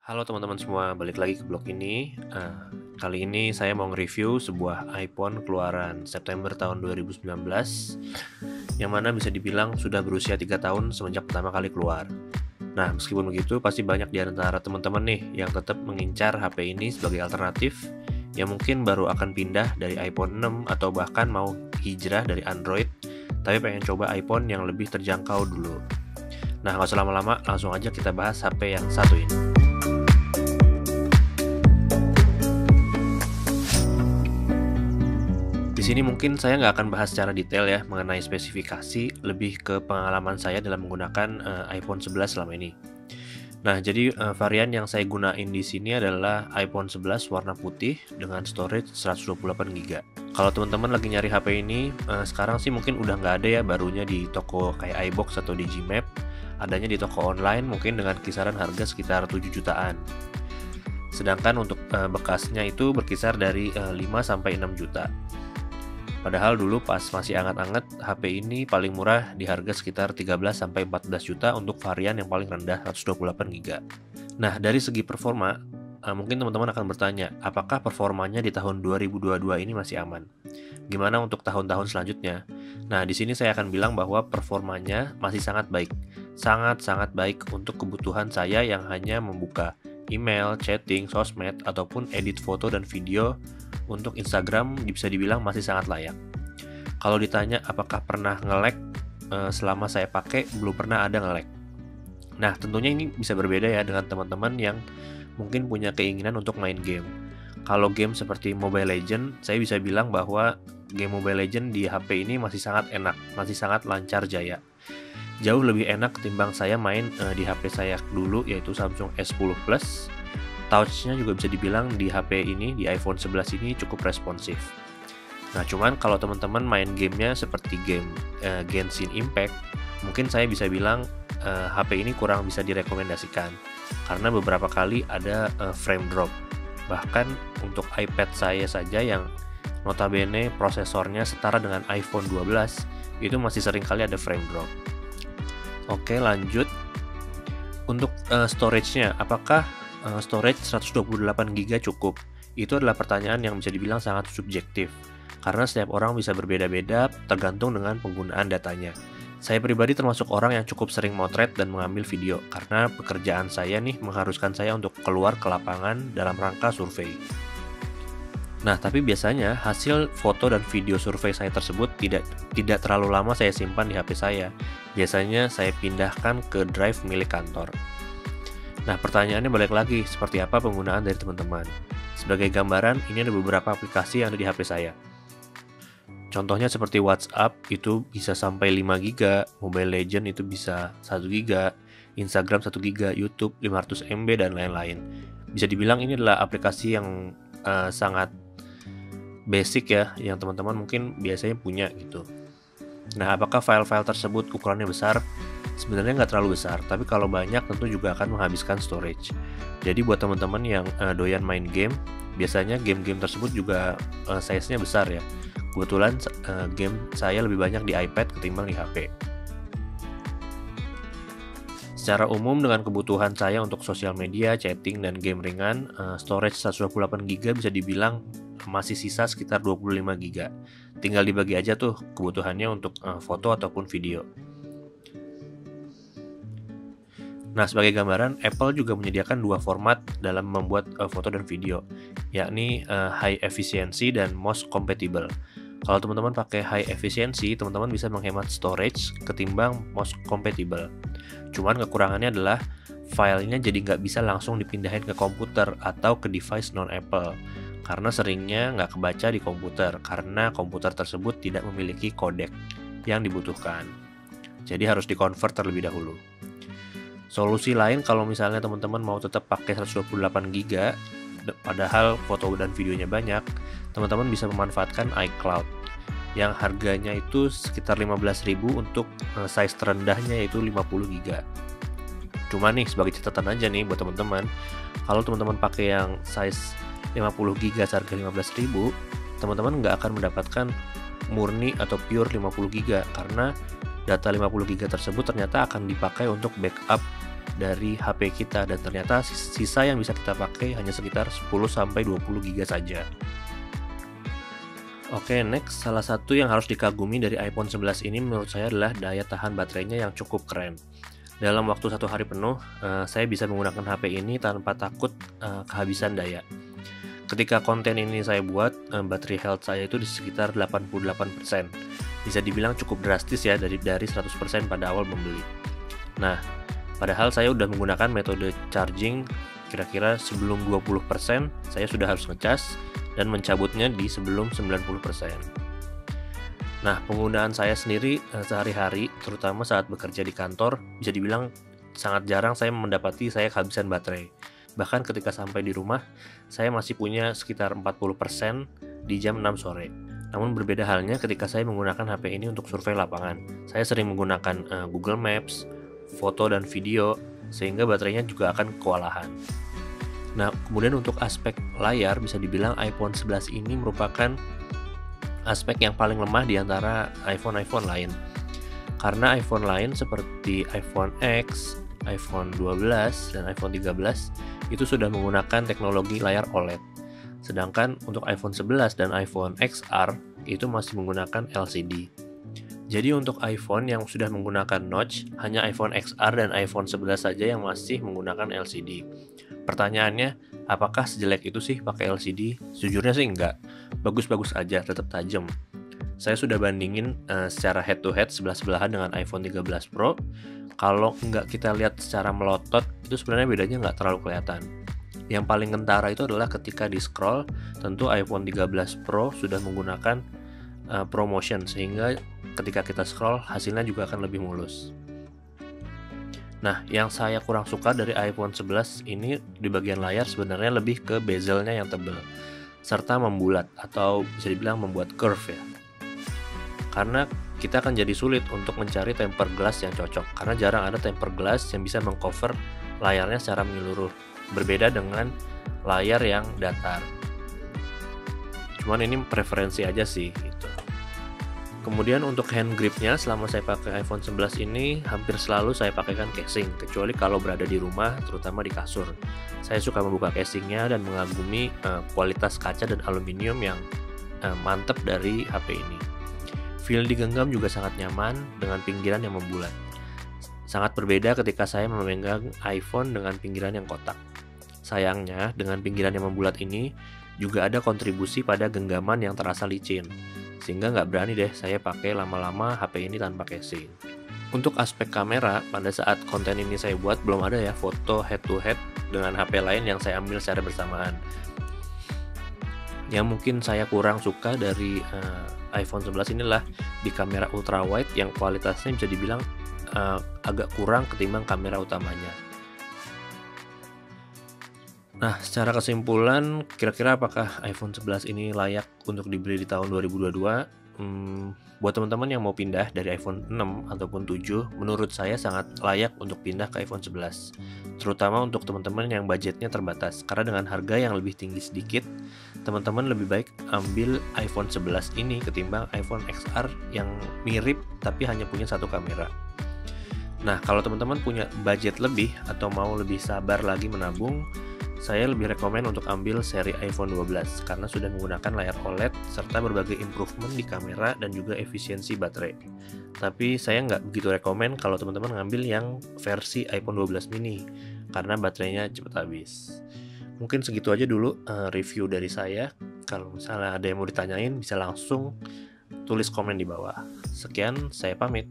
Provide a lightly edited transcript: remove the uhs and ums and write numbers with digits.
Halo teman-teman semua, balik lagi ke blog ini. Kali ini saya mau nge-review sebuah iPhone keluaran September tahun 2019 yang mana bisa dibilang sudah berusia 3 tahun semenjak pertama kali keluar. Nah, meskipun begitu, pasti banyak di antara teman-teman nih yang tetap mengincar HP ini sebagai alternatif yang mungkin baru akan pindah dari iPhone 6 atau bahkan mau hijrah dari Android, tapi pengen coba iPhone yang lebih terjangkau dulu. Nah, nggak usah lama-lama, langsung aja kita bahas HP yang satu ini. Di sini mungkin saya nggak akan bahas secara detail ya mengenai spesifikasi, lebih ke pengalaman saya dalam menggunakan iPhone 11 selama ini. Nah, jadi varian yang saya gunain di sini adalah iPhone 11 warna putih dengan storage 128 GB. Kalau teman-teman lagi nyari HP ini, sekarang sih mungkin udah nggak ada ya barunya di toko kayak iBox atau di Gmap. Adanya di toko online mungkin dengan kisaran harga sekitar 7 jutaan. Sedangkan untuk bekasnya itu berkisar dari 5 sampai 6 juta. Padahal dulu pas masih anget-anget, HP ini paling murah di harga sekitar 13-14 juta untuk varian yang paling rendah 128 GB. Nah, dari segi performa, mungkin teman-teman akan bertanya, apakah performanya di tahun 2022 ini masih aman? Gimana untuk tahun-tahun selanjutnya? Nah, di sini saya akan bilang bahwa performanya masih sangat baik. Sangat-sangat baik untuk kebutuhan saya yang hanya membuka email, chatting, sosmed, ataupun edit foto dan video. Untuk Instagram bisa dibilang masih sangat layak. Kalau ditanya apakah pernah nge-lag selama saya pakai, belum pernah ada nge-lag. Nah, tentunya ini bisa berbeda ya dengan teman-teman yang mungkin punya keinginan untuk main game. Kalau game seperti Mobile Legends, saya bisa bilang bahwa game Mobile Legends di HP ini masih sangat enak, masih sangat lancar jaya. Jauh lebih enak ketimbang saya main di HP saya dulu, yaitu Samsung S10 Plus. Touch-nya juga bisa dibilang di HP ini, di iPhone 11 ini cukup responsif. Nah, cuman kalau teman-teman main gamenya seperti game Genshin Impact, mungkin saya bisa bilang HP ini kurang bisa direkomendasikan karena beberapa kali ada frame drop. Bahkan untuk iPad saya saja yang notabene prosesornya setara dengan iPhone 12, itu masih sering kali ada frame drop. Oke, lanjut. Untuk storage-nya, apakah storage 128 GB cukup? Itu adalah pertanyaan yang bisa dibilang sangat subjektif, karena setiap orang bisa berbeda-beda tergantung dengan penggunaan datanya. Saya pribadi termasuk orang yang cukup sering motret dan mengambil video, karena pekerjaan saya nih mengharuskan saya untuk keluar ke lapangan dalam rangka survei. Nah, tapi biasanya hasil foto dan video survei saya tersebut tidak terlalu lama saya simpan di HP saya. Biasanya saya pindahkan ke drive milik kantor. Nah, pertanyaannya balik lagi, seperti apa penggunaan dari teman-teman? Sebagai gambaran, ini ada beberapa aplikasi yang ada di HP saya. Contohnya seperti WhatsApp, itu bisa sampai 5 GB, Mobile Legends itu bisa 1 GB, Instagram 1 GB, YouTube 500 MB, dan lain-lain. Bisa dibilang ini adalah aplikasi yang sangat basic ya, yang teman-teman mungkin biasanya punya gitu. Nah, apakah file-file tersebut ukurannya besar? Sebenarnya nggak terlalu besar, tapi kalau banyak tentu juga akan menghabiskan storage. Jadi buat teman-teman yang doyan main game, biasanya game-game tersebut juga size-nya besar ya. Kebetulan game saya lebih banyak di iPad ketimbang di HP. Secara umum dengan kebutuhan saya untuk sosial media, chatting, dan game ringan, storage 128 GB bisa dibilang masih sisa sekitar 25 GB. Tinggal dibagi aja tuh kebutuhannya untuk foto ataupun video. Nah, sebagai gambaran, Apple juga menyediakan dua format dalam membuat foto dan video, yakni High Efficiency dan Most Compatible. Kalau teman-teman pakai High Efficiency, teman-teman bisa menghemat storage ketimbang Most Compatible. Cuman kekurangannya adalah filenya jadi nggak bisa langsung dipindahin ke komputer atau ke device non-Apple, karena seringnya nggak kebaca di komputer, karena komputer tersebut tidak memiliki kodek yang dibutuhkan. Jadi harus di-convert terlebih dahulu. Solusi lain kalau misalnya teman-teman mau tetap pakai 128 GB, padahal foto dan videonya banyak, teman-teman bisa memanfaatkan iCloud yang harganya itu sekitar 15.000 untuk size terendahnya yaitu 50 GB. Cuma nih sebagai catatan aja nih buat teman-teman, kalau teman-teman pakai yang size 50 GB seharga 15.000, teman-teman nggak akan mendapatkan murni atau pure 50 GB karena data 50 GB tersebut ternyata akan dipakai untuk backup dari HP kita, dan ternyata sisa yang bisa kita pakai hanya sekitar 10-20 GB saja. Oke, next, salah satu yang harus dikagumi dari iPhone 11 ini menurut saya adalah daya tahan baterainya yang cukup keren. Dalam waktu 1 hari penuh, saya bisa menggunakan HP ini tanpa takut kehabisan daya. Ketika konten ini saya buat, battery health saya itu di sekitar 88%. Bisa dibilang cukup drastis ya, dari 100% pada awal membeli. Nah, padahal saya udah menggunakan metode charging kira-kira sebelum 20%, saya sudah harus ngecas dan mencabutnya di sebelum 90%. Nah, penggunaan saya sendiri sehari-hari, terutama saat bekerja di kantor, bisa dibilang sangat jarang saya mendapati saya kehabisan baterai. Bahkan ketika sampai di rumah, saya masih punya sekitar 40% di jam 6 sore. Namun berbeda halnya ketika saya menggunakan HP ini untuk survei lapangan. Saya sering menggunakan Google Maps, foto dan video, sehingga baterainya juga akan kewalahan. Nah, kemudian untuk aspek layar, bisa dibilang iPhone 11 ini merupakan aspek yang paling lemah di antara iPhone-iPhone lain. Karena iPhone lain seperti iPhone X, iPhone 12, dan iPhone 13 itu sudah menggunakan teknologi layar OLED. Sedangkan untuk iPhone 11 dan iPhone XR itu masih menggunakan LCD. Jadi untuk iPhone yang sudah menggunakan notch, hanya iPhone XR dan iPhone 11 saja yang masih menggunakan LCD. Pertanyaannya, apakah sejelek itu sih pakai LCD? Sejujurnya sih enggak, bagus-bagus aja, tetap tajam. Saya sudah bandingin secara head to head sebelah-sebelahan dengan iPhone 13 Pro. Kalau nggak kita lihat secara melotot, itu sebenarnya bedanya nggak terlalu kelihatan. Yang paling kentara itu adalah ketika di scroll, tentu iPhone 13 Pro sudah menggunakan ProMotion, sehingga ketika kita scroll hasilnya juga akan lebih mulus. Nah, yang saya kurang suka dari iPhone 11 ini di bagian layar sebenarnya lebih ke bezelnya yang tebal, serta membulat atau bisa dibilang membuat curve ya. Karena kita akan jadi sulit untuk mencari tempered glass yang cocok, karena jarang ada tempered glass yang bisa mengcover layarnya secara menyeluruh, berbeda dengan layar yang datar. Cuman ini preferensi aja sih gitu. Kemudian untuk hand gripnya, selama saya pakai iPhone 11 ini hampir selalu saya pakaikan casing, kecuali kalau berada di rumah, terutama di kasur. Saya suka membuka casingnya dan mengagumi kualitas kaca dan aluminium yang mantep dari HP ini. Feel digenggam juga sangat nyaman dengan pinggiran yang membulat. Sangat berbeda ketika saya memegang iPhone dengan pinggiran yang kotak. Sayangnya, dengan pinggiran yang membulat ini juga ada kontribusi pada genggaman yang terasa licin, sehingga nggak berani deh saya pakai lama-lama HP ini tanpa casing. Untuk aspek kamera, pada saat konten ini saya buat belum ada ya foto head to head dengan HP lain yang saya ambil secara bersamaan. Yang mungkin saya kurang suka dari iPhone 11 inilah di kamera ultra wide yang kualitasnya bisa dibilang agak kurang ketimbang kamera utamanya. Nah, secara kesimpulan, kira-kira apakah iPhone 11 ini layak untuk dibeli di tahun 2022? Buat teman-teman yang mau pindah dari iPhone 6 ataupun 7, menurut saya sangat layak untuk pindah ke iPhone 11. Terutama untuk teman-teman yang budgetnya terbatas, karena dengan harga yang lebih tinggi sedikit, teman-teman lebih baik ambil iPhone 11 ini ketimbang iPhone XR yang mirip tapi hanya punya satu kamera. Nah, kalau teman-teman punya budget lebih atau mau lebih sabar lagi menabung, saya lebih rekomen untuk ambil seri iPhone 12 karena sudah menggunakan layar OLED serta berbagai improvement di kamera dan juga efisiensi baterai. Tapi saya nggak begitu rekomen kalau teman-teman ngambil yang versi iPhone 12 mini karena baterainya cepat habis. Mungkin segitu aja dulu review dari saya. Kalau misalnya ada yang mau ditanyain bisa langsung tulis komen di bawah. Sekian, saya pamit.